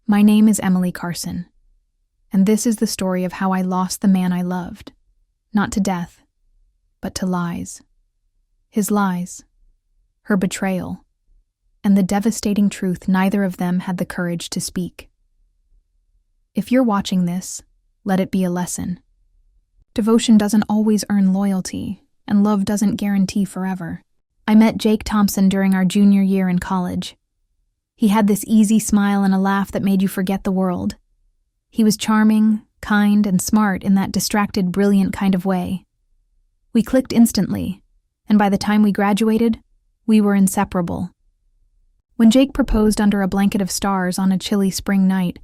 My name is Emily Carson, and this is the story of how I lost the man I loved, not to death, but to lies. His lies, her betrayal, and the devastating truth neither of them had the courage to speak. If you're watching this, let it be a lesson. Devotion doesn't always earn loyalty, and love doesn't guarantee forever. I met Jake Thompson during our junior year in college. He had this easy smile and a laugh that made you forget the world. He was charming, kind, and smart in that distracted, brilliant kind of way. We clicked instantly, and by the time we graduated, we were inseparable. When Jake proposed under a blanket of stars on a chilly spring night,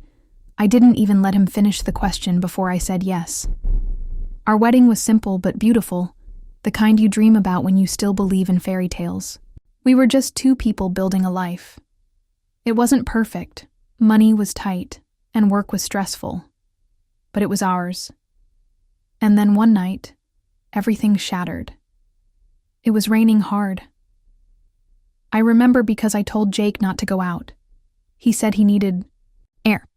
I didn't even let him finish the question before I said yes. Our wedding was simple but beautiful, the kind you dream about when you still believe in fairy tales. We were just two people building a life. It wasn't perfect, money was tight, and work was stressful, but it was ours. And then one night, everything shattered. It was raining hard. I remember because I told Jake not to go out. He said he needed air.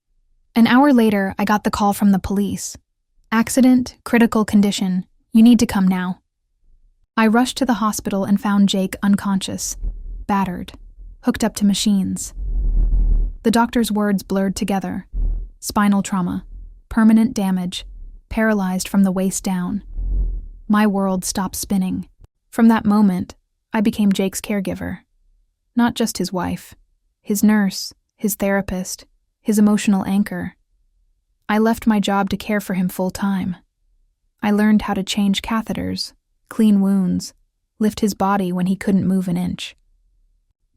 An hour later, I got the call from the police. Accident, critical condition, you need to come now. I rushed to the hospital and found Jake unconscious, battered, hooked up to machines. The doctor's words blurred together. Spinal trauma, permanent damage, paralyzed from the waist down. My world stopped spinning. From that moment, I became Jake's caregiver. Not just his wife, his nurse, his therapist, his emotional anchor. I left my job to care for him full-time. I learned how to change catheters, clean wounds, lift his body when he couldn't move an inch.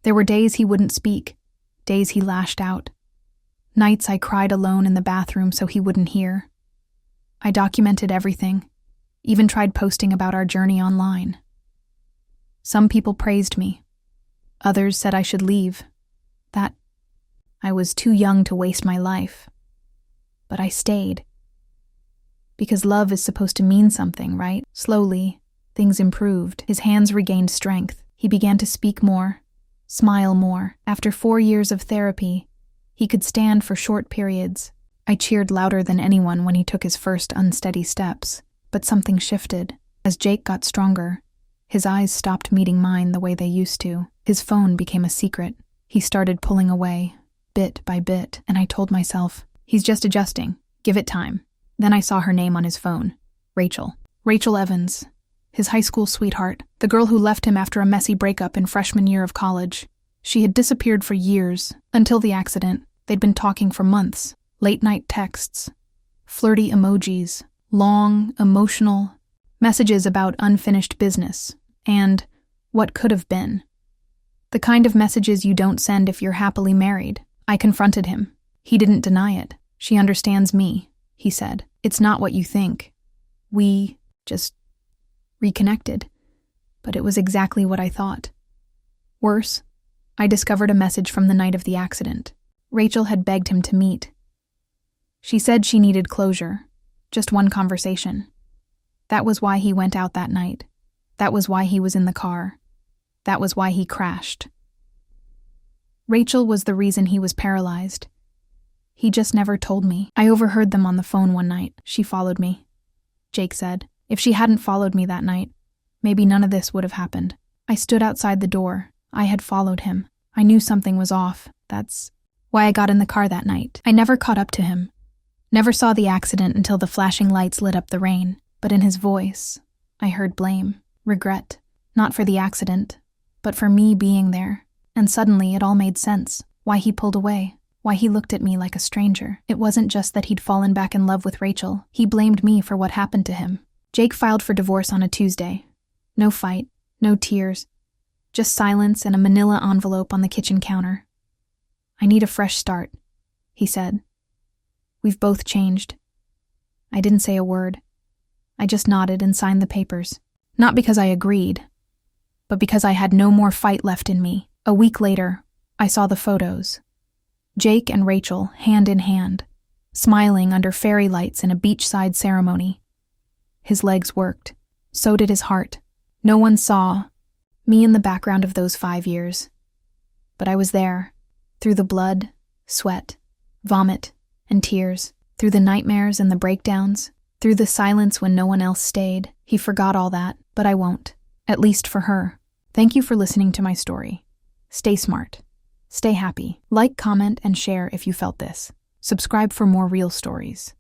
There were days he wouldn't speak, days he lashed out. Nights I cried alone in the bathroom so he wouldn't hear. I documented everything, even tried posting about our journey online. Some people praised me. Others said I should leave, that I was too young to waste my life. But I stayed. Because love is supposed to mean something, right? Slowly, things improved. His hands regained strength. He began to speak more, smile more. After 4 years of therapy, he could stand for short periods. I cheered louder than anyone when he took his first unsteady steps. But something shifted. As Jake got stronger, his eyes stopped meeting mine the way they used to. His phone became a secret. He started pulling away, bit by bit, and I told myself, he's just adjusting. Give it time. Then I saw her name on his phone. Rachel. Rachel Evans. His high school sweetheart. The girl who left him after a messy breakup in freshman year of college. She had disappeared for years. Until the accident, they'd been talking for months. Late-night texts. Flirty emojis. Long, emotional messages about unfinished business. And what could have been. The kind of messages you don't send if you're happily married. I confronted him. He didn't deny it. She understands me, he said. It's not what you think. We just reconnected. But it was exactly what I thought. Worse, I discovered a message from the night of the accident. Rachel had begged him to meet. She said she needed closure, just one conversation. That was why he went out that night. That was why he was in the car. That was why he crashed. Rachel was the reason he was paralyzed. He just never told me. I overheard them on the phone one night. She followed me. Jake said, if she hadn't followed me that night, maybe none of this would have happened. I stood outside the door. I had followed him. I knew something was off. That's why I got in the car that night. I never caught up to him. Never saw the accident until the flashing lights lit up the rain. But in his voice, I heard blame, regret, not for the accident, but for me being there. And suddenly it all made sense. Why he pulled away. Why he looked at me like a stranger. It wasn't just that he'd fallen back in love with Rachel. He blamed me for what happened to him. Jake filed for divorce on a Tuesday. No fight, no tears. Just silence and a manila envelope on the kitchen counter. I need a fresh start, he said. We've both changed. I didn't say a word. I just nodded and signed the papers. Not because I agreed, but because I had no more fight left in me. A week later, I saw the photos. Jake and Rachel, hand in hand, smiling under fairy lights in a beachside ceremony. His legs worked. So did his heart. No one saw me in the background of those 5 years. But I was there, through the blood, sweat, vomit and tears, through the nightmares and the breakdowns, through the silence when no one else stayed. He forgot all that, but I won't. At least for her. Thank you for listening to my story. Stay smart. Stay happy. Like, comment, and share if you felt this. Subscribe for more real stories.